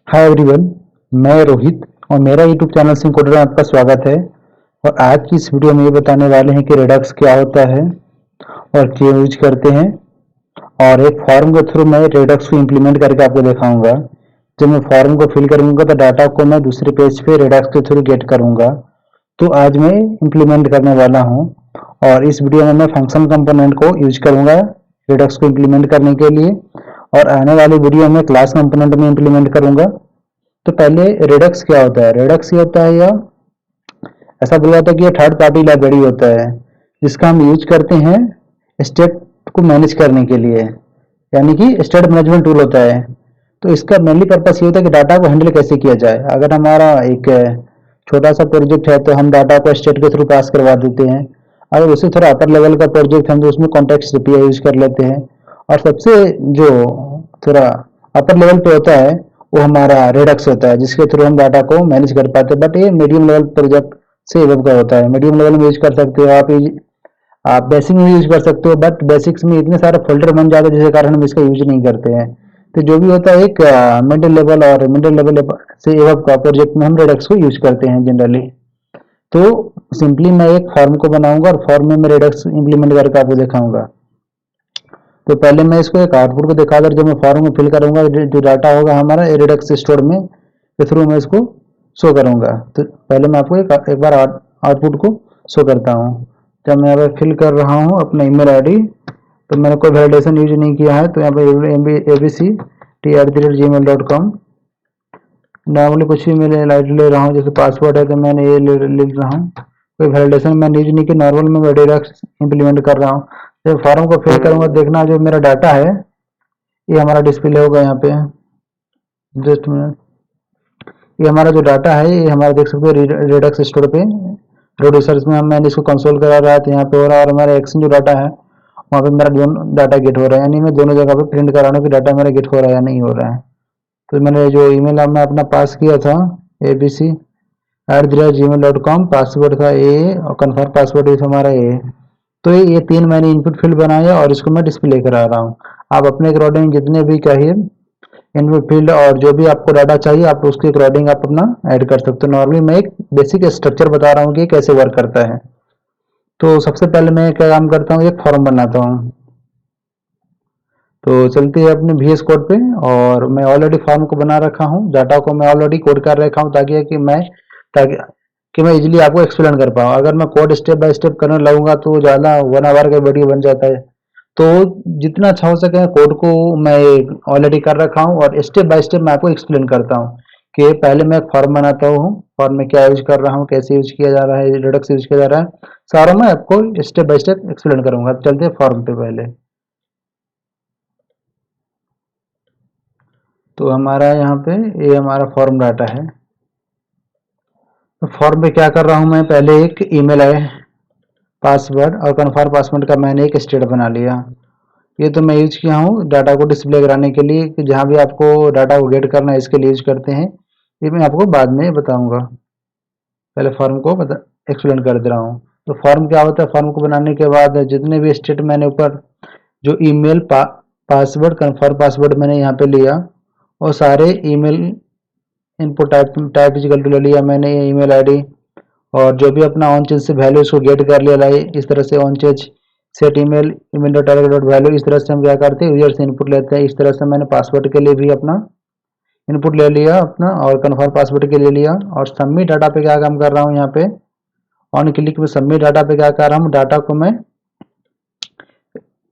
Hi everyone, मैं रोहित और मेरा यूट्यूब चैनल सिंकोडर में आपका स्वागत है। और आज की इस वीडियो में ये बताने वाले हैं कि रेडक्स क्या होता है और क्यों यूज करते हैं। और एक फॉर्म के थ्रू मैं रेडक्स को इम्प्लीमेंट करके आपको दिखाऊंगा। जब मैं फॉर्म को फिल करूंगा तो डाटा को मैं दूसरे पेज पे रेडक्स के थ्रू गेट करूंगा। तो आज मैं इम्प्लीमेंट करने वाला हूँ और इस वीडियो में मैं फंक्शन कंपोनेंट को यूज करूंगा रेडक्स को इम्प्लीमेंट करने के लिए। और आने वाली वीडियो में क्लास कंपोनेंट में इम्प्लीमेंट करूंगा। तो पहले रेडक्स क्या होता है? रेडक्स ये होता है, या ऐसा बोला जाता है कि ये थर्ड पार्टी लाइब्रेरी होता है जिसका हम यूज करते हैं स्टेट को मैनेज करने के लिए, यानी कि स्टेट मैनेजमेंट टूल होता है। तो इसका मेनली पर्पस ये होता है कि डाटा को हैंडल कैसे किया जाए। अगर हमारा एक छोटा सा प्रोजेक्ट है तो हम डाटा को स्टेट के थ्रू पास करवा देते हैं। अगर उसी थोड़ा अपर लेवल का प्रोजेक्ट है तो उसमें कॉन्टेक्स्ट एपीआई यूज कर लेते हैं। और सबसे जो थोड़ा अपर लेवल पे होता है वो हमारा रेडक्स होता है जिसके थ्रू हम डाटा को मैनेज कर पाते हैं। बट ये मीडियम लेवल प्रोजेक्ट से एबव का होता है। मीडियम लेवल में यूज कर सकते हो आप बेसिक में यूज कर सकते हो, बट बेसिक्स में इतने सारे फोल्डर बन जाते हैं जिसके कारण हम इसका यूज नहीं करते हैं। तो जो भी होता है एक मिडिल लेवल और मिडिल लेवल से एबव का प्रोजेक्ट में हम रेडक्स को यूज करते हैं जनरली। तो सिंपली मैं एक फॉर्म को बनाऊंगा और फॉर्म में मैं रेडक्स इंप्लीमेंट करके आपको दिखाऊंगा। तो पहले मैं इसको एक आउटपुट को दिखाकर जब मैं फॉर्म में फिल करूंगा जो डाटा होगा हमारा रेडक्स स्टोर में के थ्रू मैं इसको शो करूंगा। तो पहले मैं आपको एक बार आउटपुट को शो करता हूँ। जब मैं यहाँ पे फिल कर रहा हूँ अपना ईमेल आईडी, तो मैंने कोई वैलिडेशन यूज नहीं किया है। तो यहाँ पे abc@gmail.com नॉर्मली कुछ भी मैं ले रहा हूँ, जैसे पासवर्ड है तो मैंने ये लिख रहा हूँ। कोई वैलिडेशन मैं यूज नहीं की, नॉर्मल में मैं रेडक्स इंप्लीमेंट कर रहा हूँ। जब फॉर्म को फिल करूंगा देखना जो मेरा डाटा है ये हमारा डिस्प्ले होगा यहाँ पे। जस्ट मिनट, ये हमारा जो डाटा है ये हमारा देख सकते हो रेडक्स स्टोर पे प्रोड्यूसर्स में मैंने इसको कंसोल करा रहा है तो यहाँ पे हो रहा है। और हमारा एक्शन जो डाटा है वहाँ पे मेरा दोनों डाटा गेट हो रहा है, यानी मैं दोनों जगह पे प्रिंट करा रहा हूँ कि डाटा मेरा गेट हो रहा है या नहीं हो रहा है। तो मैंने जो ईमेल मैं अपना पास किया था abc@gmail.com, पासवर्ड था ए और कन्फर्म पासवर्ड भी था हमारा ए। तो ये तीन मैंने इनपुट फील्ड बनाया और इसको मैं डिस्प्ले करा रहा हूँ। आप अपने अकॉर्डिंग जितने भी चाहिए इनपुट फील्ड और जो भी आपको डाटा चाहिए आप उसके अकॉर्डिंग आप अपना ऐड कर सकते हो। नॉर्मली मैं एक बेसिक स्ट्रक्चर बता रहा हूँ कि कैसे वर्क करता है। तो सबसे पहले मैं क्या काम करता हूँ, एक फॉर्म बनाता हूँ। तो चलते हैं अपने VS कोड पे, और मैं ऑलरेडी फॉर्म को बना रखा हूँ, डाटा को मैं ऑलरेडी कोड कर रखा हूँ ताकि मैं इजीली आपको एक्सप्लेन कर पाऊँ। अगर मैं कोड स्टेप बाय स्टेप करने लगूंगा तो ज़्यादा 1 आवर का वीडियो बन जाता है। तो जितना अच्छा हो सके कोड को मैं ऑलरेडी कर रखा हूँ और स्टेप बाय स्टेप मैं आपको एक्सप्लेन करता हूँ कि पहले मैं एक फॉर्म बनाता हूँ, फॉर्म में क्या यूज कर रहा हूँ, कैसे यूज किया जा रहा है, रिडक्स यूज किया जा रहा है, सारा मैं आपको स्टेप बाय स्टेप एक्सप्लेन करूंगा। अब चलते हैं फॉर्म पे पहले। तो हमारा यहाँ पे ये हमारा फॉर्म डाटा है। तो फॉर्म पे क्या कर रहा हूँ, मैं पहले एक ईमेल है पासवर्ड और कन्फर्म पासवर्ड का मैंने एक स्टेट बना लिया। ये तो मैं यूज किया हूँ डाटा को डिस्प्ले कराने के लिए कि जहाँ भी आपको डाटा को गेट करना है इसके लिए यूज करते हैं। ये मैं आपको बाद में बताऊंगा, पहले फॉर्म को एक्सप्लेन कर दे रहा हूँ। तो फॉर्म क्या होता है, फॉर्म को बनाने के बाद जितने भी स्टेट मैंने ऊपर जो ईमेल पासवर्ड कन्फर्म पासवर्ड मैंने यहाँ पे लिया और सारे email input type equal to ले लिया मैंने ईमेल आईडी। और जो भी अपना ऑन चेंज से वैल्यू उसको गेट कर लिया लाई इस तरह से on change set email email dot target dot value, इस तरह से हम क्या करते हैं यूजर से इनपुट लेते हैं। इस तरह से मैंने पासवर्ड के लिए भी अपना इनपुट ले लिया अपना और कन्फर्म पासवर्ड के लिए लिया। और सबमिट डाटा पे क्या काम कर रहा हूँ, यहाँ पे ऑन क्लिक में सबमिट डाटा पे क्या कर रहा हूँ, डाटा को मैं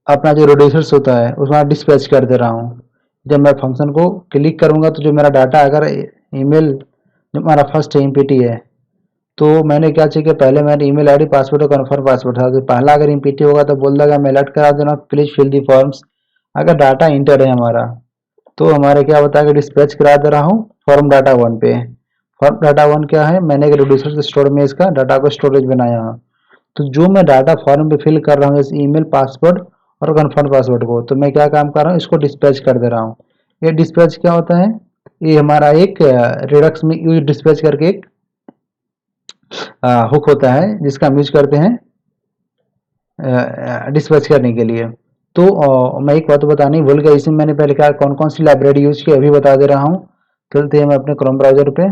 अपना जो रिड्यूसर्स होता है उसमें डिस्पैच कर दे रहा हूँ। जब मैं फंक्शन को क्लिक करूंगा तो जो मेरा डाटा अगर ईमेल जो हमारा फर्स्ट एमपीटी है तो मैंने क्या चाहिए कि पहले मैंने ईमेल आईडी पासवर्ड और कन्फर्म पासवर्ड था। तो पहला अगर एमपीटी होगा तो बोल देगा मैं अलर्ट करा देना प्लीज फिल दी फॉर्म्स। अगर डाटा इंटर है हमारा तो हमारे क्या बताया कि डिस्पैच करा दे रहा हूँ फॉर्म डाटा 1 पे। फॉर्म डाटा 1 क्या है, मैंने एक रिड्यूसर स्टोर में इसका डाटा को स्टोरेज बनाया है। तो जो मैं डाटा फॉर्म पे फिल कर रहा हूँ जैसे ईमेल पासवर्ड और कन्फर्म पासवर्ड को, तो मैं क्या काम कर रहा हूँ इसको डिस्पैच कर दे रहा हूँ। ये डिस्पैच क्या होता है, ये हमारा एक रिडक्स में यूज डिस्पैच करके एक हुक होता है जिसका हम यूज करते हैं डिस्पैच करने के लिए। तो मैं एक बात बतानी भूल गया, इसमें मैंने पहले कहा कौन कौन सी लाइब्रेरी यूज की अभी बता दे रहा हूँ। चलते हैं मैं अपने क्रोम ब्राउजर पे।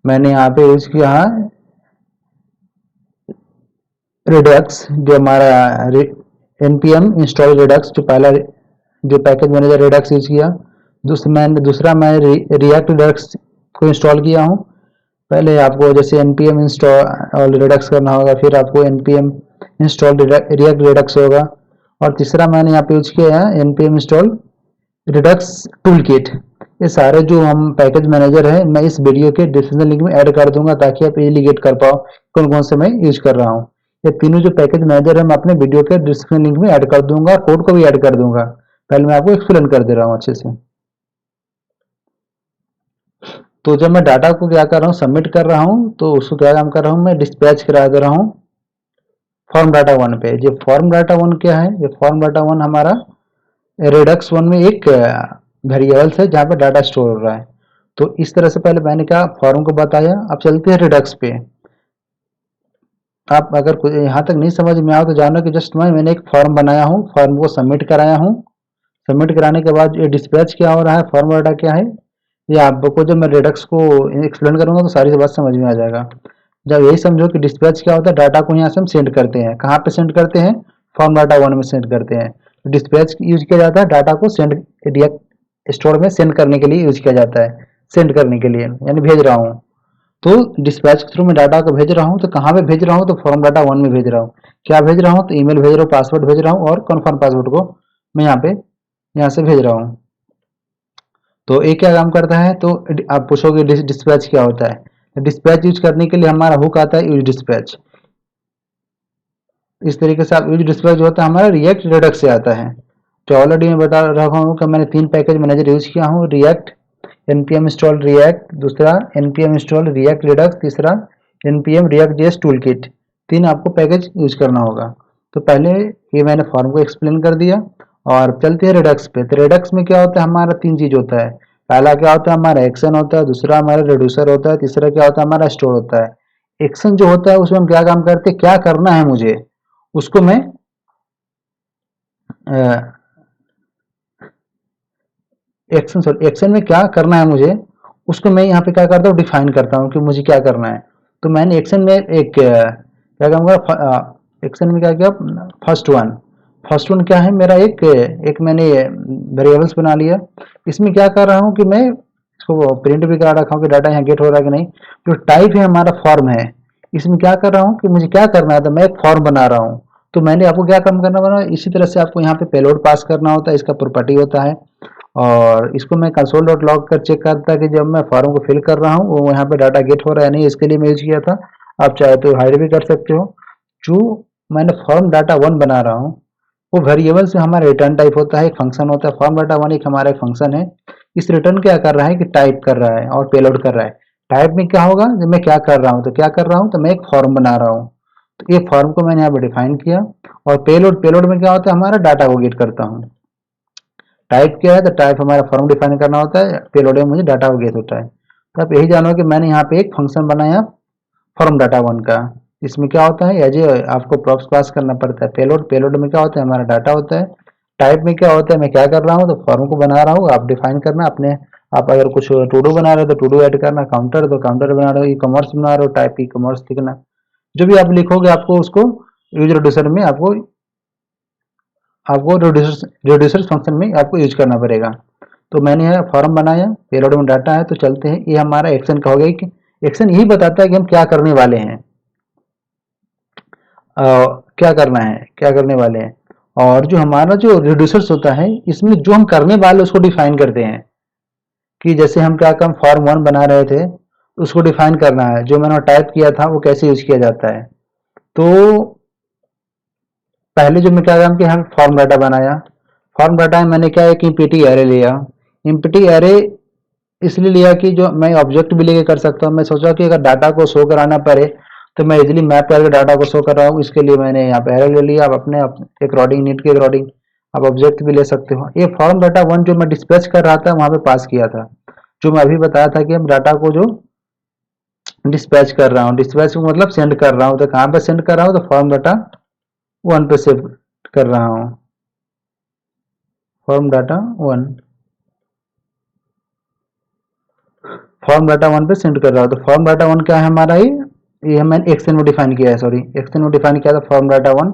मैंने यहाँ पे यूज किया है रिडक्स, जो हमारा npm इंस्टॉल रिडक्स, जो पहला जो पैकेज मैनेजर रिडक्स यूज किया। दूसरा मैं रिएक्ट रिडक्स को इंस्टॉल किया हूँ। पहले आपको जैसे npm इंस्टॉल रिडक्स करना होगा, फिर आपको npm इंस्टॉल रिएक्ट रिडक्स होगा। और तीसरा मैंने यहाँ पे यूज किया है npm install Redux tool kit. ये सारे जो हम पैकेज मैनेजर है मैं इस वीडियो के डिस्क्रिप्शन लिंक में ऐड कर दूंगा, ताकि आप इजीली गेट कर पाओ कौन कौन से मैं यूज कर रहा हूँ। ये तीनों जो पैकेज मैनेजर है मैं अपने वीडियो के डिस्क्रिप्शन लिंक में ऐड कर दूंगा, और कोड को भी ऐड कर दूंगा। पहले मैं आपको एक्सप्लेन कर दे रहा हूँ अच्छे से। तो जब मैं डाटा को क्या कर रहा हूँ, सबमिट कर रहा हूँ, तो उसको क्या काम कर रहा हूँ, मैं डिस्पैच करा दे रहा हूँ फॉर्म डाटा वन पे। ये फॉर्म डाटा वन क्या है, ये फॉर्म डाटा वन हमारा रेडक्स वन में एक वेरिएबल्स है जहाँ पे डाटा स्टोर हो रहा है। तो इस तरह से पहले मैंने क्या फॉर्म को बताया। अब चलते हैं रिडक्स पे। आप अगर कुछ यहाँ तक नहीं समझ में आओ तो जानो कि जस्ट मैंने एक फॉर्म बनाया हूँ, फॉर्म को सबमिट कराया हूँ। सबमिट कराने के बाद ये डिस्पैच क्या हो रहा है, फॉर्म डाटा क्या है, ये आपको जब मैं रिडक्स को एक्सप्लेन करूंगा तो सारी बात समझ में आ जाएगा। जब यही समझो कि डिस्पैच क्या होता है, डाटा को यहाँ से हम सेंड करते हैं। कहाँ पे सेंड करते हैं, फॉर्म डाटा वन में सेंड करते हैं। डिस्पैच यूज किया जाता है डाटा को सेंड रिएक्ट स्टोर में सेंड करने के लिए यूज किया जाता है, सेंड करने के लिए यानी भेज रहा हूँ। तो डिस्पैच के थ्रू मैं डाटा को भेज रहा हूँ, तो कहाँ पे भेज रहा हूँ, तो फॉर्म डाटा वन में भेज रहा हूँ। क्या भेज रहा हूँ, तो ईमेल भेज रहा हूँ, पासवर्ड भेज रहा हूँ, और कन्फर्म पासवर्ड को मैं यहाँ से भेज रहा हूँ। तो एक क्या काम करता है, तो आप पूछोगे डिस्पैच क्या होता है। डिस्पैच यूज करने के लिए हमारा हुक आता है यूज डिस्पैच। इस तरीके से आप यूज डिस्पैच जो होता है हमारा रिएक्ट रिडक्स से आता है। तो ऑलरेडी मैं बता रहा हूँ कि मैंने 3 पैकेज मैनेजर यूज किया हूँ, रिएक्ट, npm इंस्टॉल रिएक्ट, दूसरा npm इंस्टॉल रिएक्ट रिडक्स, तीसरा npm react js टूलकिट। 3 आपको पैकेज यूज करना होगा। तो पहले ये मैंने फॉर्म को एक्सप्लेन कर दिया, और चलते हैं रिडक्स पे। तो रिडक्स में क्या होता है, हमारा 3 चीज होता है। पहला क्या होता है, हमारा एक्शन होता है, दूसरा हमारा रिड्यूसर होता है, तीसरा क्या होता है, हमारा स्टोर होता है। एक्शन जो होता है उसमें हम क्या काम करते हैं, क्या करना है मुझे, उसको मैं एक्शन में क्या करना है मुझे, उसको मैं यहाँ पे क्या करता हूँ, डिफाइन करता हूँ कि मुझे क्या करना है। तो मैंने एक्शन में एक क्या कहूँगा, एक्शन में क्या किया, फर्स्ट वन क्या है मेरा, एक मैंने वेरिएबल्स बना लिया। इसमें क्या कर रहा हूँ कि मैं इसको प्रिंट भी करा रखा हूँ कि डाटा यहाँ गेट हो रहा है कि नहीं। जो टाइप है हमारा फॉर्म है, इसमें क्या कर रहा हूँ कि मुझे क्या करना है, तो मैं एक फॉर्म बना रहा हूँ। तो मैंने आपको क्या काम करना बना, इसी तरह से आपको यहाँ पे पेलोड पास करना होता है, इसका प्रॉपर्टी होता है। और इसको मैं कंसोल डॉट लॉग कर चेक करता कि जब मैं फॉर्म को फिल कर रहा हूँ वो यहाँ पे डाटा गेट हो रहा है नहीं, इसके लिए मैं यूज किया था। आप चाहे तो हाइड भी कर सकते हो। जो मैंने फॉर्म डाटा वन बना रहा हूँ, वो वेरिएबल से हमारा रिटर्न टाइप होता है, एक फंक्शन होता है। फॉर्म डाटा वन एक हमारा एक फंक्शन है। इस रिटर्न क्या कर रहा है कि टाइप कर रहा है और पेलोड कर रहा है। टाइप में क्या होगा, जब मैं क्या कर रहा हूँ, तो क्या कर रहा हूँ, तो मैं एक फॉर्म बना रहा हूँ। तो ये फॉर्म को मैंने यहाँ पे डिफाइन किया। और पेलोड, पेलोड में क्या होता है, हमारा डाटा को गेट करता हूँ। टाइप क्या है, तो टाइप हमारा फॉर्म डिफाइन करना होता है, पेलोड में मुझे डाटा को गेट होता है। तो आप यही जानो कि मैंने यहाँ पे एक फंक्शन बनाया फॉर्म डाटा वन का। इसमें क्या होता है, एज ए आपको प्रॉप्स पास करना पड़ता है। पेलोड, पेलोड में क्या होता है, हमारा डाटा होता है। टाइप में क्या होता है, मैं क्या कर रहा हूँ, तो फॉर्म को बना रहा हूँ, आप डिफाइन करना अपने। आप अगर कुछ टू डू बना रहे हो तो टू डू ऐड करना, काउंटर तो काउंटर बना रहे हो, ई कॉमर्स बना रहे हो, टाइप ई कॉमर्स लिखना। जो भी आप लिखोगे आपको उसको यूज रिड्यूसर में आपको आपको रिड्यूसर फंक्शन में आपको यूज करना पड़ेगा। तो मैंने यहाँ फॉर्म बनाया, पेलोड में डाटा है। तो चलते हैं, ये हमारा एक्शन का हो गया कि एक्शन यही बताता है कि हम क्या करने वाले हैं, क्या करना है, क्या करने वाले हैं। और जो हमारा जो रिड्यूसर्स होता है, इसमें जो हम करने वाले उसको डिफाइन करते हैं। कि जैसे हम क्या काम फॉर्म वन बना रहे थे, उसको डिफाइन करना है। जो मैंने टाइप किया था वो कैसे यूज किया जाता है। तो पहले जो मैं क्या काम किया, हम फॉर्म डाटा बनाया। फॉर्म डाटा में मैंने क्या, एक इम्पिटी एरे लिया। इम्पिटी एरे इसलिए लिया कि जो मैं ऑब्जेक्ट भी लेके कर सकता हूँ। मैं सोचा कि अगर डाटा को शो कराना पड़े तो मैं इजीली मैप करके डाटा को शो कर रहा हूँ, इसके लिए मैंने यहाँ पे एरे ले लिया। आप अपने अकॉर्डिंग, नीड के अकॉर्डिंग आप ऑब्जेक्ट भी ले सकते हो। ये फॉर्म डाटा वन जो मैं डिस्पैच कर रहा था वहां पे पास किया था। जो मैं अभी बताया था कि हम डाटा को जो डिस्पैच कर रहा हूँ, डिस्पैच को मतलब सेंड कर रहा हूँ, तो कहाँ पे सेंड कर रहा हूँ, तो फॉर्म डाटा वन पे सेव कर रहा हूँ, form data one. Form data one पे सेंड कर रहा हूँ। तो फॉर्म डाटा वन क्या है हमारा, ये मैंने एक्सएन में डिफाइन किया है, सॉरी एक्सएन में डिफाइन किया था फॉर्म डाटा वन।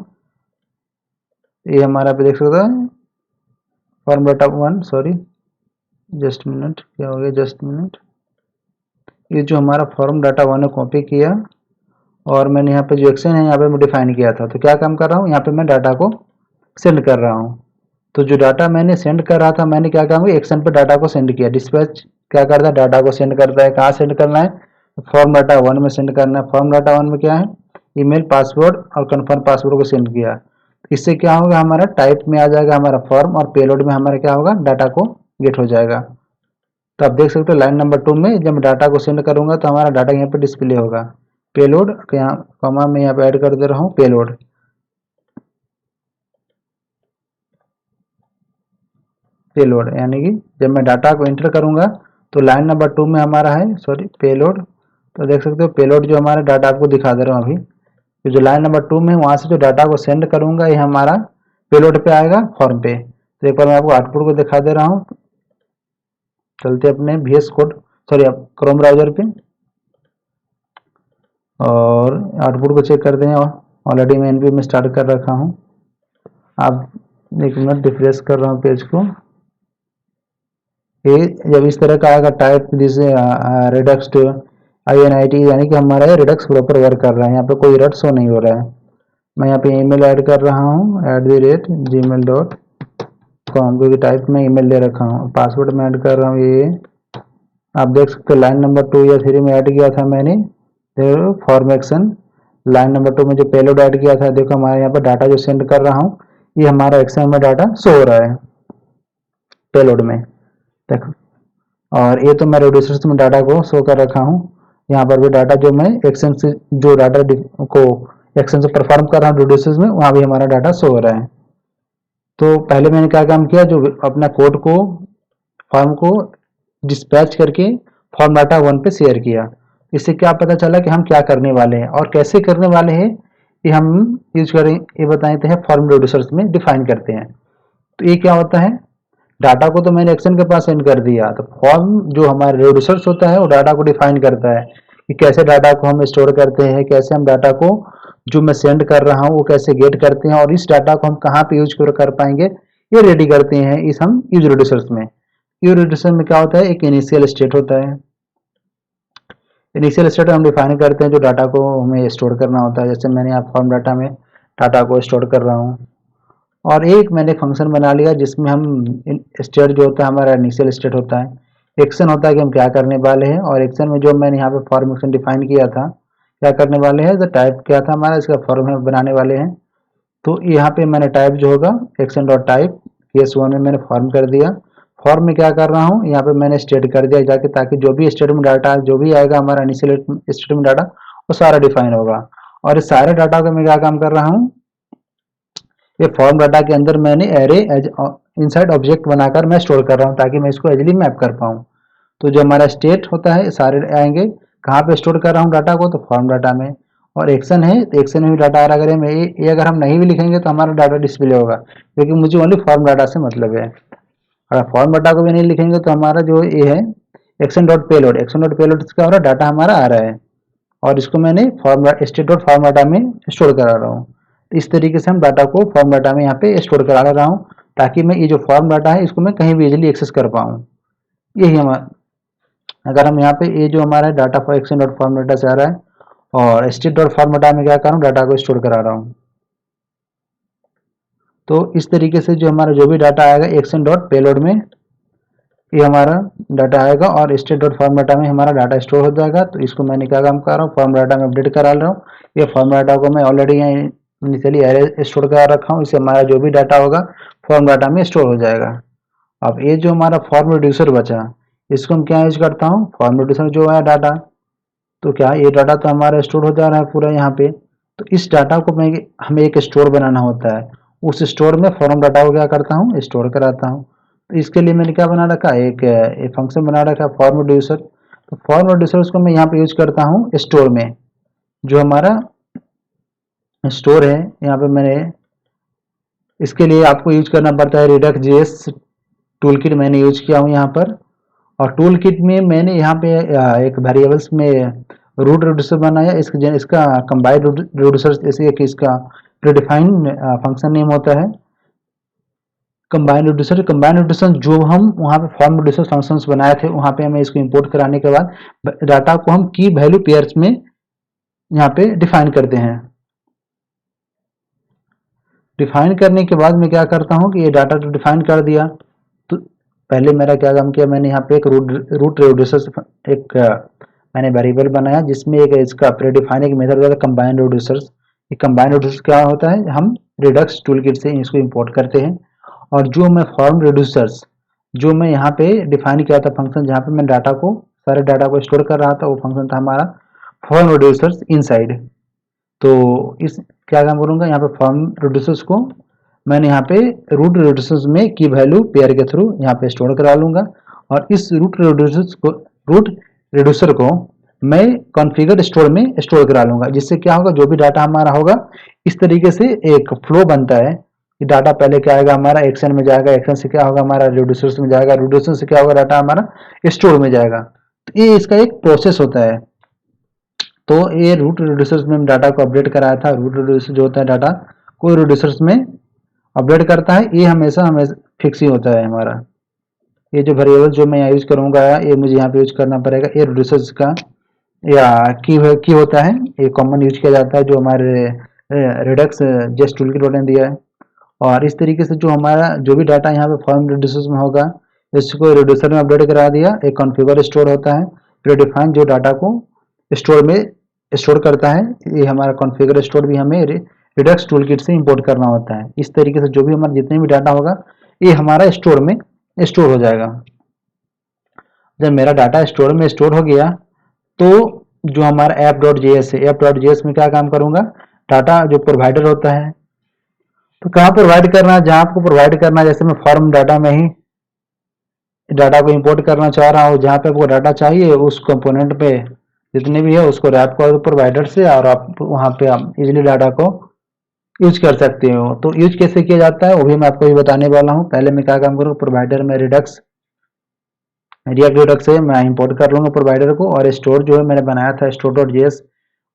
ये हमारा पे देख सकते हैं form data one, sorry just minute, क्या हो गया, जस्ट मिनट। ये जो हमारा फॉर्म डाटा वन है कॉपी किया और मैंने यहाँ पे जो एक्शन है यहाँ पे मैं डिफाइन किया था। तो क्या काम कर रहा हूँ, यहाँ पे मैं डाटा को सेंड कर रहा हूँ। तो जो डाटा मैंने सेंड कर रहा था, मैंने क्या काम किया, एक्शन पे डाटा को सेंड किया। डिस्पैच क्या करता है, डाटा को सेंड करता है। कहाँ सेंड करना है, फॉर्म डाटा वन में सेंड करना है। फॉर्म डाटा वन में क्या है, ईमेल, पासवर्ड और कन्फर्म पासवर्ड को सेंड किया। इससे क्या होगा, हमारा टाइप में आ जाएगा हमारा फॉर्म और पेलोड में हमारा क्या होगा, डाटा को गेट हो जाएगा। तो आप देख सकते हो लाइन नंबर 2 में जब मैं डाटा को सेंड करूंगा तो हमारा डाटा यहाँ पे डिस्प्ले होगा। पेलोड यहाँ कॉमा में यहाँ पे ऐड कर दे रहा हूँ पेलोड। पेलोड यानी कि जब मैं डाटा को एंटर करूंगा तो लाइन नंबर 2 में हमारा है, सॉरी पेलोड। तो देख सकते हो पेलोड जो हमारा डाटा आपको दिखा दे रहा हूँ अभी। तो जो लाइन नंबर 2 में वहां से जो डाटा को सेंड करूंगा ये हमारा पेलोड पे आएगा फॉर्म पे। तो एक बार मैं आपको आउटपुट को दिखा दे रहा हूँ। चलते अपने VS कोड, सॉरी आप क्रोम ब्राउजर पे और आउटपुट को चेक करते हैं। ऑलरेडी मैं NPM में स्टार्ट कर रखा हूँ। आप एक मिनट रिफ्रेश कर रहा हूँ पेज को। ये जब इस तरह का आएगा टाइप जैसे रिडक्स टू INIT, यानी कि हमारा ये रिडक्स प्रॉपर वर्क कर रहा है, यहाँ पे कोई एरर शो नहीं हो रहा है। मैं यहाँ पे ईमेल ऐड कर रहा हूँ @gmail.com, क्योंकि टाइप में ईमेल दे रखा हूँ। पासवर्ड में ऐड कर रहा हूँ ये, आप देख सकते हो लाइन नंबर 2 या 3 में ऐड किया था मैंने फॉर्म एक्शन। लाइन नंबर 2 में जो पेलोड ऐड किया था, देखो हमारे यहाँ पर डाटा जो सेंड कर रहा हूँ ये हमारा एक्शन में डाटा शो हो रहा है पेलोड में, देखो। और ये तो मैं रेडियोस में डाटा को शो कर रखा हूँ। यहाँ पर भी डाटा जो मैं एक्शन से जो डाटा को एक्शन से परफॉर्म कर रहा हूँ रेडियोस में, वहाँ भी हमारा डाटा शो हो रहा है। तो पहले मैंने क्या काम किया, जो अपना कोड को फॉर्म को डिस्पैच करके फॉर्म डाटा वन पे शेयर किया। इससे क्या पता चला कि हम क्या करने वाले हैं और कैसे करने वाले हैं, ये हम यूज करें, ये बताते हैं फॉर्म रेड्यूसर्स में डिफाइन करते हैं। तो ये क्या होता है, डाटा को तो मैंने एक्शन के पास सेंड कर दिया, तो फॉर्म जो हमारा रेड्यूसर्स होता है वो डाटा को डिफाइन करता है कि कैसे डाटा को हम स्टोर करते हैं, कैसे हम डाटा को जो मैं सेंड कर रहा हूँ वो कैसे गेट करते हैं और इस डाटा को हम कहाँ पे यूज कर पाएंगे, ये रेडी करते हैं इस हम यूज रेड्यूसर्स में। यूज रेड्यूसर में क्या होता है, एक इनिशियल स्टेट होता है। इनिशियल स्टेट हम डिफाइन करते हैं जो डाटा को हमें स्टोर करना होता है। जैसे मैंने यहाँ फॉर्म डाटा में डाटा को स्टोर कर रहा हूँ और एक मैंने फंक्शन बना लिया जिसमें हम स्टेट जो होता है हमारा इनिशियल स्टेट होता है, एक्शन होता है कि हम क्या करने वाले हैं, और एक्शन में जो मैंने यहाँ पे फॉर्म एक्शन डिफाइन किया था क्या करने वाले हैं, तो टाइप क्या था हमारा, इसका फॉर्म बनाने वाले हैं। तो यहाँ पे मैंने टाइप जो होगा एक्शन डॉट टाइप केस 1 में मैंने फॉर्म कर दिया। फॉर्म में क्या कर रहा हूँ, यहाँ पे मैंने स्टेट कर दिया जाके, ताकि जो भी स्टेट में डाटा जो भी आएगा हमारा इनिशियल स्टेट में डाटा वो सारा डिफाइन होगा। और इस सारे डाटा को मैं क्या काम कर रहा हूँ, ये फॉर्म डाटा के अंदर मैंने एरे एज इनसाइड ऑब्जेक्ट बनाकर मैं स्टोर कर रहा हूँ ताकि मैं इसको इजीली मैप कर पाऊँ। तो जो हमारा स्टेट होता है सारे आएंगे, कहाँ पे स्टोर कर रहा हूँ डाटा को, तो फॉर्म डाटा में। और एक्शन है तो एक्शन में भी डाटा आ रहा है। अगर ये अगर हम नहीं भी लिखेंगे तो हमारा डाटा डिस्प्ले होगा, क्योंकि मुझे ओनली फॉर्म डाटा से मतलब है। अगर फॉर्म डाटा को भी नहीं लिखेंगे तो हमारा जो ये है एक्शन डॉट पेलोड का हो रहा डाटा हमारा आ रहा है और इसको मैंने form state dot form data में स्टोर करा रहा हूँ। इस तरीके से हम डाटा को फॉर्म डाटा में यहाँ पे स्टोर करा रहा हूँ ताकि मैं ये जो फॉर्म डाटा है इसको मैं कहीं भी इजीली एक्सेस कर पाऊँ। यही हमारा, अगर हम यहाँ पे ये जो हमारा data for action dot form data से आ रहा है और स्टेट डॉट फॉर्म डाटा में क्या कर रहा हूँ, डाटा को स्टोर करा रहा हूँ। तो इस तरीके से जो हमारा जो भी डाटा आएगा एक्शन डॉट पेलोड में ये हमारा डाटा आएगा और स्टेट डॉट फॉर्म डाटा में हमारा डाटा स्टोर हो जाएगा। तो इसको मैंने क्या काम कर रहा हूँ, फॉर्म डाटा में अपडेट करा रहा हूँ। ये फॉर्म डाटा को मैं ऑलरेडी यहाँ इनिशियली एरे स्टोर करा रखा हूँ, इससे हमारा जो भी डाटा होगा फॉर्म डाटा में स्टोर हो जाएगा। अब ये जो हमारा फॉर्म रिड्यूसर बचा इसको हम क्या यूज करता हूँ, फॉर्म रिड्यूसर जो है डाटा, तो क्या ये डाटा तो हमारा स्टोर हो जा रहा है पूरा यहाँ पे। तो इस डाटा को मैं हमें एक स्टोर बनाना होता है, उस स्टोर में फॉर्म डाटा को क्या करता हूँ, स्टोर कराता हूँ। तो इसके लिए मैंने क्या बना रखा है, एक फंक्शन बना रखा है फॉर्म रिड्यूसर। तो फॉर्म रिड्यूसर उसको मैं यहाँ पे यूज करता हूँ स्टोर में। जो हमारा स्टोर है यहाँ पे मैंने, इसके लिए आपको यूज करना पड़ता है रिडक्स JS टूल किट मैंने यूज किया हूँ यहाँ पर। और टूल किट में मैंने यहाँ पे एक वेरिएबल्स में रूट रिड्यूसर बनाया। इसका कंबाइंड रिड्यूसर, जैसे कि इसका प्रीडिफाइंड फंक्शन नेम होता है कंबाइंड रिड्यूसर जो हम वहाँ पे फॉर्म रिड्यूसर फंक्शंस बनाए थे, वहाँ पे हमें इसको इंपोर्ट कराने के बाद डाटा को हम की वैल्यू पेयर्स में यहाँ पे डिफाइन करते हैं। डिफाइन करने के बाद मैं क्या करता हूँ कि ये डाटा तो डिफाइन कर दिया, तो पहले मेरा क्या काम किया, मैंने यहाँ पे एक रूट रिड्यूसर एक मैंने वेरिएबल बनाया जिसमें एक इसका प्रीडिफाइन एक मेथड होता है कंबाइंड रिड्यूसर्स। ये कंबाइंड रिड्यूसर क्या होता है, हम रिडक्स टूल किट से इसको इंपोर्ट करते हैं। और जो मैं फॉर्म रिड्यूसर्स जो मैं यहाँ पे डिफाइन किया था फंक्शन, जहाँ पे मैं डाटा को सारे डाटा को स्टोर कर रहा था, वो फंक्शन था हमारा फॉर्म रिड्यूसर्स इनसाइड। तो इस क्या काम करूँगा, यहाँ पे फॉर्म रिड्यूसर्स को मैंने यहाँ पे रूट रिड्यूसर्स में की वैल्यू पेयर के थ्रू यहाँ पे स्टोर करा लूँगा। और इस रूट रिड्यूसर को मैं कॉन्फ़िगर स्टोर में स्टोर करा लूँगा, जिससे क्या होगा, जो भी डाटा हमारा होगा इस तरीके से एक फ्लो बनता है कि डाटा पहले क्या आएगा हमारा एक्शन में जाएगा, एक्शन से क्या होगा हमारा रिड्यूसर्स में जाएगा, रिड्यूसर से क्या होगा डाटा हमारा स्टोर में जाएगा। तो ये इसका एक प्रोसेस होता है। तो ये रूट रिड्यूसर्स में डाटा को अपडेट कराया था। रूट रिड्यूसर जो होता है डाटा को रिड्यूसर्स में अपडेट करता है, ये हमेशा फिक्स ही होता है हमारा। ये जो वेरिएबल जो मैं यहाँ यूज करूँगा, ये मुझे यहाँ पे यूज करना पड़ेगा। ये रिड्यूसर्स का या की होता है, ये कॉमन यूज किया जाता है जो हमारे रिडक्स जेएस टूल किट ने दिया है। और इस तरीके से जो हमारा जो भी डाटा यहाँ पे फॉर्म रिड्यूसर्स में होगा, इसको रिड्यूसर में अपडेट करा दिया। एक कॉन्फ़िगर स्टोर होता है प्रीडिफाइन जो डाटा को स्टोर में स्टोर करता है, ये हमारा कॉन्फ़िगर स्टोर भी हमें रिडक्स टूल किट से इंपोर्ट करना होता है। इस तरीके से जो भी हमारा जितने भी डाटा होगा ये हमारा स्टोर में स्टोर हो जाएगा। जब मेरा डाटा स्टोर में स्टोर हो गया तो जो हमारा app.js है, app.js में क्या काम करूँगा, डाटा जो प्रोवाइडर होता है, तो कहाँ प्रोवाइड करना है, जहाँ आपको प्रोवाइड करना है। जैसे मैं फॉर्म डाटा में ही डाटा को इंपोर्ट करना चाह रहा हूँ, जहाँ पे आपको डाटा चाहिए उस कंपोनेंट पे जितने भी है उसको रैप करो प्रोवाइडर से, और आप वहाँ पे आप इजीली डाटा को यूज कर सकते हो। तो यूज कैसे किया जाता है वो भी मैं आपको भी बताने वाला हूँ। पहले मैं क्या काम करूँ, प्रोवाइडर में रिएक्ट रिडक्स से मैं इंपोर्ट कर लूँगा प्रोवाइडर को, और स्टोर जो है मैंने बनाया था store.js,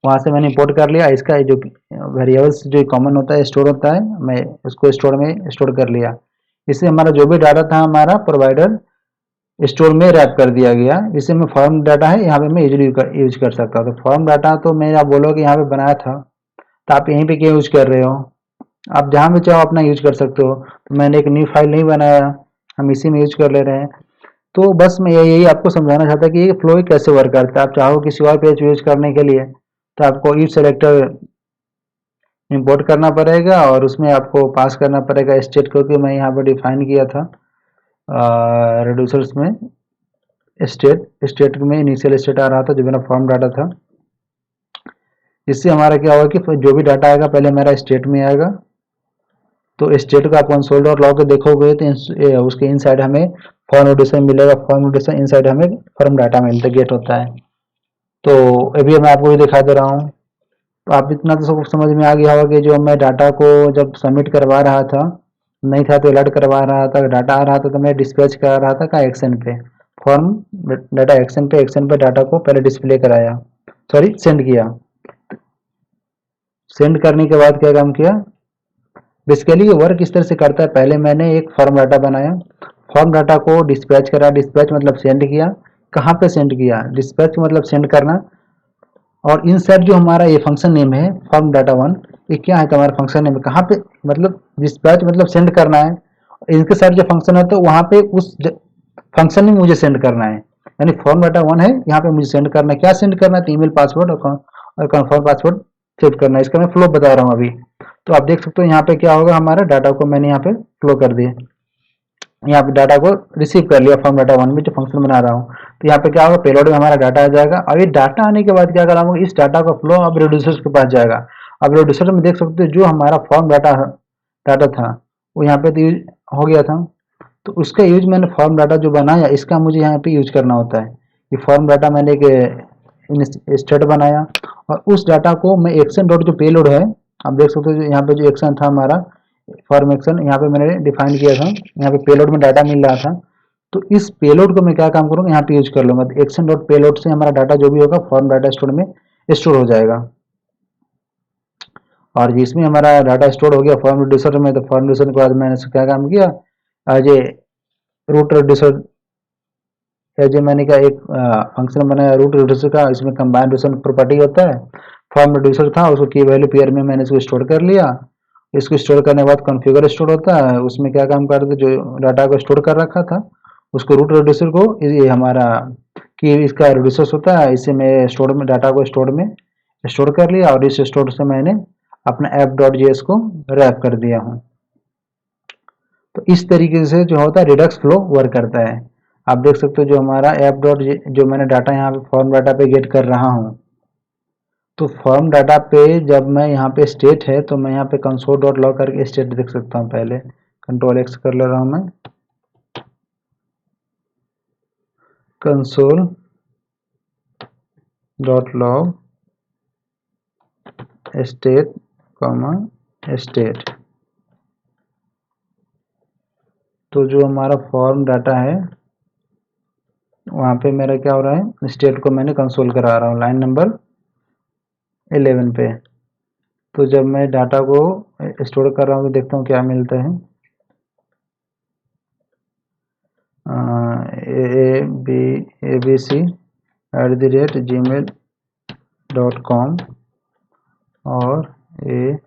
वहाँ से मैंने इंपोर्ट कर लिया। इसका जो वेरिएबल्स जो कॉमन होता है स्टोर होता है, मैं उसको स्टोर में स्टोर कर लिया। इससे हमारा जो भी डाटा था हमारा प्रोवाइडर स्टोर में रैप कर दिया गया। जिससे मैं फॉर्म डाटा है यहाँ पे मैं इजीली यूज कर सकता हूँ। तो फॉर्म डाटा तो मैं आप बोलोगे यहाँ पे बनाया था, तो आप यहीं पे क्या यूज कर रहे हो, आप जहाँ भी चाहो अपना यूज कर सकते हो। तो मैंने एक न्यू फाइल नहीं बनाया, हम इसी में यूज कर ले रहे हैं। तो बस मैं यही आपको समझाना चाहता कि ये फ्लो कैसे वर्क करता है। आप चाहो किसी और पेज यूज करने के लिए तो आपको ईच सेलेक्टर इंपोर्ट करना पड़ेगा, और उसमें आपको पास करना पड़ेगा स्टेट को, कि मैं यहाँ पर डिफाइन किया था रिड्यूसर्स में स्टेट में इनिशियल स्टेट आ रहा था जो मेरा फॉर्म डाटा था। इससे हमारा क्या होगा कि जो भी डाटा आएगा पहले मेरा स्टेट में आएगा। तो स्टेट का आप कंसोल डॉट लॉग देखोगे तो उसके इनसाइड हमें फॉर्म रिड्यूसर मिलेगा। फॉर्म रिड्यूसर इनसाइड हमें फॉर्म डाटा में इंटीग्रेट होता है। तो अभी मैं आपको भी दिखा दे रहा हूँ। तो आप इतना तो सब समझ में आ गया होगा कि जो मैं डाटा को जब सबमिट करवा रहा था, नहीं था तो अलर्ट करवा रहा था, डाटा आ रहा था तो मैं डिस्पैच करा रहा था का एक्शन पे, फॉर्म डाटा एक्शन पे डाटा को पहले डिस्प्ले कराया, सॉरी सेंड किया। सेंड करने के बाद क्या काम किया, बेसिकली ये वर्क इस तरह से करता है। पहले मैंने एक फॉर्म डाटा बनाया, फॉर्म डाटा को डिस्पैच करा, डिस्पैच मतलब सेंड किया। कहाँ पे सेंड किया, डिस्पैच मतलब सेंड करना। और इनसाइड जो हमारा ये फंक्शन नेम है फॉर्म डाटा वन, ये क्या है हमारा फंक्शन नेम, कहाँ पे मतलब डिस्पैच मतलब सेंड करना है। इनके साइड जो फंक्शन है तो वहाँ पे उस फंक्शन में मुझे सेंड करना है, यानी फॉर्म डाटा वन है, यहाँ पे मुझे सेंड करना है। क्या सेंड करना है, तो ईमेल पासवर्ड और कन्फर्म पासवर्ड सेट करना है। इसका मैं फ्लो बता रहा हूँ अभी। तो आप देख सकते हो यहाँ पे क्या होगा, हमारा डाटा को मैंने यहाँ पे फ्लो कर दिया, यहाँ पे डाटा को रिसीव कर लिया फॉर्म डाटा वन में जो फंक्शन बना रहा हूँ। तो यहाँ पे क्या होगा, पेलोड में हमारा डाटा आ जाएगा। और ये डाटा आने के बाद क्या कराऊंगा, इस डाटा का फ्लो अब रिड्यूसर्स के पास जाएगा। अब रिड्यूसर में देख सकते हो जो हमारा फॉर्म डाटा था वो यहाँ पे तो यूज हो गया था। तो उसका यूज मैंने फॉर्म डाटा जो बनाया इसका मुझे यहाँ पे यूज करना होता है। ये फॉर्म डाटा मैंने एक स्टेट बनाया, और उस डाटा को मैं एक्शन डॉट जो पेलोड है, आप देख सकते हो यहाँ पे जो एक्शन था हमारा फॉर्म एक्शन, यहाँ पे मैंने डिफाइन किया था, यहाँ पे पेलोड में डाटा मिल रहा था। तो इस पेलोड को मैं क्या काम करूँगा, यहाँ पे यूज कर लूँगा। तो एक्शन डॉट पेलोड से हमारा डाटा जो भी होगा फॉर्म डाटा स्टोर में स्टोर हो जाएगा। और जिसमें हमारा डाटा स्टोर हो गया फॉर्म रिड्यूसर में, तो फॉर्म रिड्यूसर के बाद मैंने क्या काम किया, as a root reducer, as a मैंने क्या एक फंक्शन बनाया रूट रिड्यूसर का। इसमें कंबाइंड रिड्यूसर प्रॉपर्टी होता है। फॉर्म रिड्यूसर था, उसको की वैल्यू पेयर में मैंने इसको स्टोर कर लिया। इसको स्टोर करने के बाद कॉन्फ़िगर स्टोर होता है, उसमें क्या काम करते थे, जो डाटा को स्टोर कर रखा था उसको रूट रिड्यूसर को, ये हमारा कि इसका रिड्यूसर होता है, इसे मैं स्टोर में डाटा को स्टोर में स्टोर कर लिया और इस स्टोर से मैंने अपना app.js को रैप कर दिया हूँ। तो इस तरीके से जो होता है रिडक्स फ्लो वर्क करता है। आप देख सकते हो जो हमारा जो मैंने डाटा यहाँ पे फॉर्म डाटा पे गेट कर रहा हूँ, तो फॉर्म डाटा पे जब मैं यहाँ पे स्टेट है तो मैं यहाँ पे कंसोल डॉट लॉग करके स्टेट देख सकता हूँ। पहले कंट्रोल एक्स कर ले रहा हूँ मैं, console dot log state comma state. तो जो हमारा फॉर्म डाटा है वहाँ पे मेरा क्या हो रहा है, स्टेट को मैंने कंसोल करा रहा हूँ लाइन नंबर 11 पे। तो जब मैं डाटा को स्टोर कर रहा हूँ तो देखता हूँ क्या मिलता है, abc@gmail.com और ए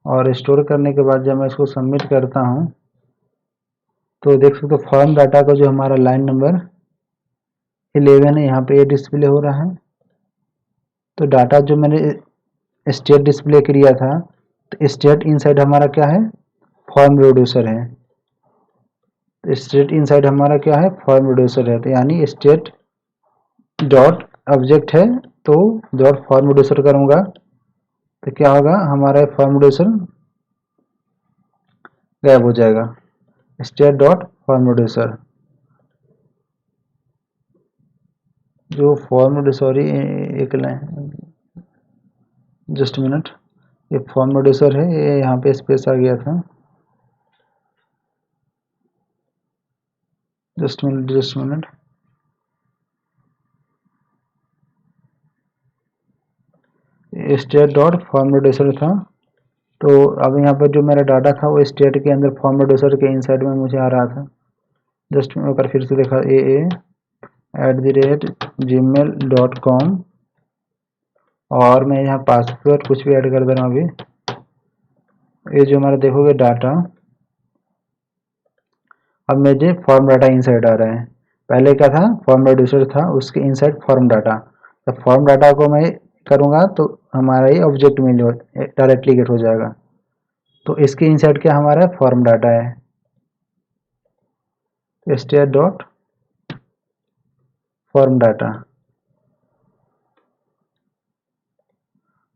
और स्टोर करने के बाद जब मैं इसको सबमिट करता हूँ तो देख सकते हो फॉर्म डाटा का जो हमारा लाइन नंबर 11 है यहाँ पे ये डिस्प्ले हो रहा है। तो डाटा जो मैंने स्टेट डिस्प्ले किया था, तो स्टेट इनसाइड हमारा क्या है, फॉर्म रिड्यूसर है। तो स्टेट इनसाइड हमारा क्या है, फॉर्म रिड्यूसर है। तो यानी स्टेट डॉट ऑब्जेक्ट है तो डॉट फॉर्म रिड्यूसर करूँगा तो क्या होगा, हमारा फॉर्म रिड्यूसर गायब हो जाएगा। स्टेट डॉट फॉर्म रिड्यूसर, जो फॉर्म सॉरी एक लाइन, जस्ट मिनट, ये फॉर्म रिड्यूसर है, ये यहाँ पे स्पेस आ गया था, just minute. State dot form reducer था। तो अब यहाँ पर जो मेरा डाटा था वो स्टेट के अंदर फॉर्म रिड्यूसर के इनसाइड में मुझे आ रहा था। जस्ट मैं फिर से देखा @gmail.com और मैं यहाँ पासवर्ड कुछ भी ऐड कर दे रहा हूँ अभी। ये जो हमारा देखोगे डाटा, अब मुझे फॉर्म डाटा इनसाइड आ रहा है। पहले क्या था, फॉर्म रिड्यूसर था, उसके इनसाइड फॉर्म डाटा। जब फॉर्म डाटा को मैं करूँगा तो हमारा ये ऑब्जेक्ट में डायरेक्टली गेट हो जाएगा। तो इसके इनसाइड क्या हमारा फॉर्म डाटा है, स्टेट डॉट फॉर्म डाटा।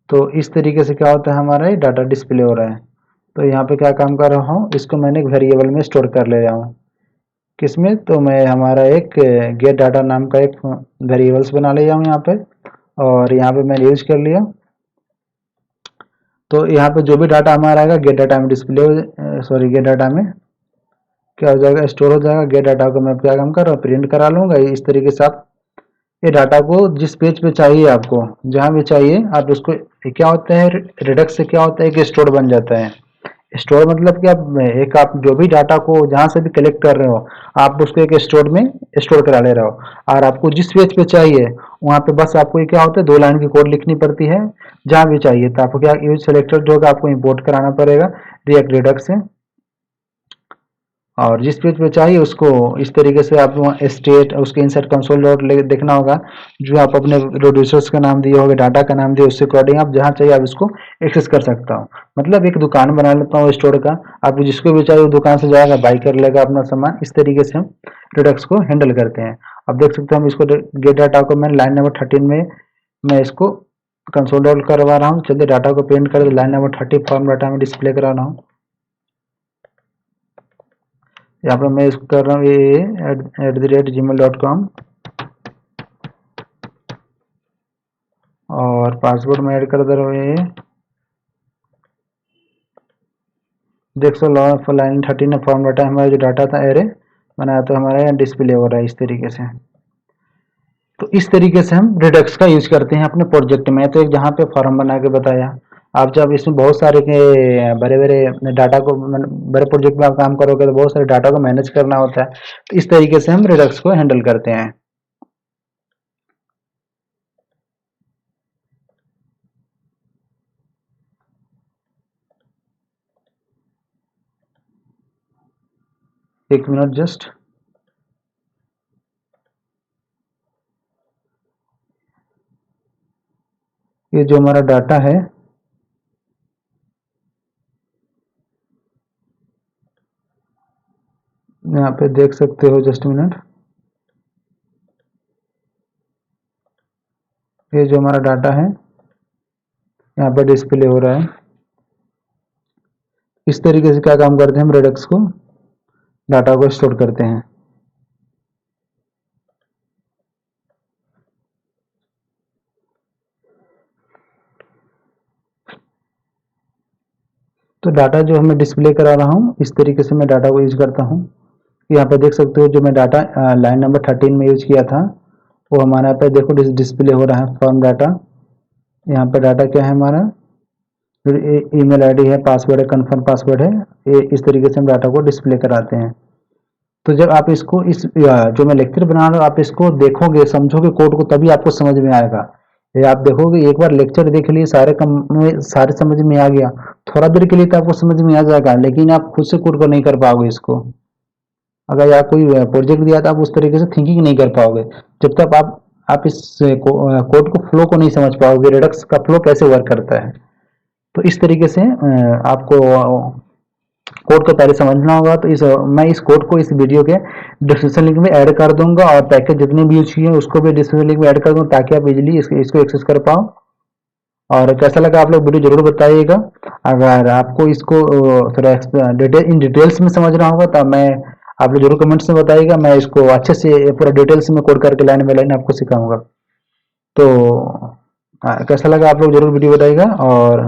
तो इस तरीके से क्या होता है, हमारा ये डाटा डिस्प्ले हो रहा है। तो यहाँ पे क्या काम कर रहा हूँ, इसको मैंने एक वेरिएबल में स्टोर कर ले रहा हूँ। किसमें, तो मैं हमारा एक गेट डाटा नाम का एक वेरिएबल्स बना ले जाऊँ यहाँ पे, और यहाँ पे मैंने यूज कर लिया। तो यहाँ पे जो भी डाटा हमारा आएगा गेट डाटा में डिस्प्ले गेट डाटा में क्या हो जाएगा, स्टोर हो जाएगा। गेट डाटा को मैं क्या काम कर रहा हूँ, प्रिंट करा लूँगा। इस तरीके से आप ये डाटा को जिस पेज पे चाहिए आपको, जहाँ भी चाहिए आप उसको, क्या होता है रिडक्स से क्या होता है कि स्टोर बन जाता है। स्टोर मतलब कि आप जो भी डाटा को जहाँ से भी कलेक्ट कर रहे हो आप उसको एक स्टोर में स्टोर करा ले रहे हो, और आपको जिस पेज पे चाहिए वहाँ पे बस आपको ये क्या होता है 2 लाइन की कोड लिखनी पड़ती है जहाँ भी चाहिए। तो आपको क्या यूज सेलेक्टर जो होगा आपको इंपोर्ट कराना पड़ेगा रिएक्ट रिडक्स से, और जिस पेज पे चाहिए उसको इस तरीके से आप वहाँ स्टेट उसके इंसर्ट कंसोल डॉट देखना होगा, जो आप अपने प्रोड्यूसर्स का नाम दिए होगे, डाटा का नाम दिए, उससे अकॉर्डिंग आप जहाँ चाहिए आप इसको एक्सेस कर सकता हो। मतलब एक दुकान बना लेता हूँ स्टोर का, आपको जिसको भी चाहिए वो दुकान से जाएगा बाई कर लेगा अपना सामान। इस तरीके से हम रिडक्स को हैंडल करते हैं। अब देख सकते हैं हम इसको गेट डाटा को मैं लाइन नंबर 13 में मैं इसको कंसोल डॉट करवा रहा हूँ। चलिए डाटा को प्रिंट कर लाइन नंबर 30 फॉर्म डाटा में डिस्प्ले करा रहा हूँ। यहाँ पर मैं इसको कर रहा हूँ @gmail.com और पासवर्ड में ऐड कर दे रहा हूँ ये देख सो लाइन 13 फॉर्म डाटा हमारा जो डाटा था एरे बनाया तो हमारा यहाँ डिस्प्ले हो रहा है इस तरीके से। तो इस तरीके से हम रिडक्स का यूज करते हैं अपने प्रोजेक्ट में। तो एक जहाँ पे फॉर्म बना के बताया, आप जब इसमें बहुत सारे के बड़े बड़े डाटा को बड़े प्रोजेक्ट में आप काम करोगे तो बहुत सारे डाटा को मैनेज करना होता है। तो इस तरीके से हम रिडक्स को हैंडल करते हैं। एक मिनट जस्ट। ये जो हमारा डाटा है, यहाँ पे देख सकते हो, जस्ट मिनट। ये जो हमारा डाटा है यहाँ पे डिस्प्ले हो रहा है। इस तरीके से क्या काम करते हैं, हम रेडक्स को डाटा को स्टोर करते हैं। तो डाटा जो मैं डिस्प्ले करा रहा हूँ, इस तरीके से मैं डाटा को यूज करता हूँ। यहाँ पे देख सकते हो जो मैं डाटा लाइन नंबर 13 में यूज किया था, वो हमारे यहाँ पे देखो डिस्प्ले हो रहा है फॉर्म डाटा। यहाँ पे डाटा क्या है हमारा, ईमेल आईडी है, पासवर्ड है, कंफर्म पासवर्ड है। ये इस तरीके से हम डाटा को डिस्प्ले कराते हैं। तो जब आप इसको जो मैं लेक्चर बना रहा हूँ, आप इसको देखोगे, समझोगे कोड को, तभी आपको समझ में आएगा। ये आप देखोगे, एक बार लेक्चर देख लिए, सारे समझ में आ गया, थोड़ा देर के लिए तो आपको समझ में आ जाएगा, लेकिन आप खुद से कोड को नहीं कर पाओगे इसको। अगर आप कोई प्रोजेक्ट दिया तो आप उस तरीके से थिंकिंग नहीं कर पाओगे जब तक आप इस कोड को फ्लो को नहीं समझ पाओगे, रिडक्स का फ्लो कैसे वर्क करता है। तो इस तरीके से आपको कोड को पहले समझना होगा। तो मैं इस कोड को इस वीडियो के डिस्क्रिप्शन लिंक में ऐड कर दूंगा, और पैकेज जितने भी यूज किए उसको भी डिस्क्रिप्शन लिंक में ऐड कर दूंगा, ताकि आप इजीली इसको एक्सेस कर पाओ। और कैसा लगा आप लोग वीडियो जरूर बताइएगा। अगर आपको इसको थोड़ा इन डिटेल्स में समझना होगा तो मैं आप लोग जरूर कमेंट्स में बताइएगा, मैं इसको अच्छे से पूरा डिटेल्स में कोड करके लाइन बाय लाइन आपको सिखाऊंगा। तो कैसा लगा आप लोग जरूर वीडियो बताइएगा, और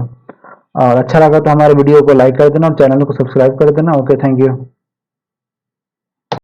अच्छा लगा तो हमारे वीडियो को लाइक कर देना और चैनल को सब्सक्राइब कर देना। Okay, thank you.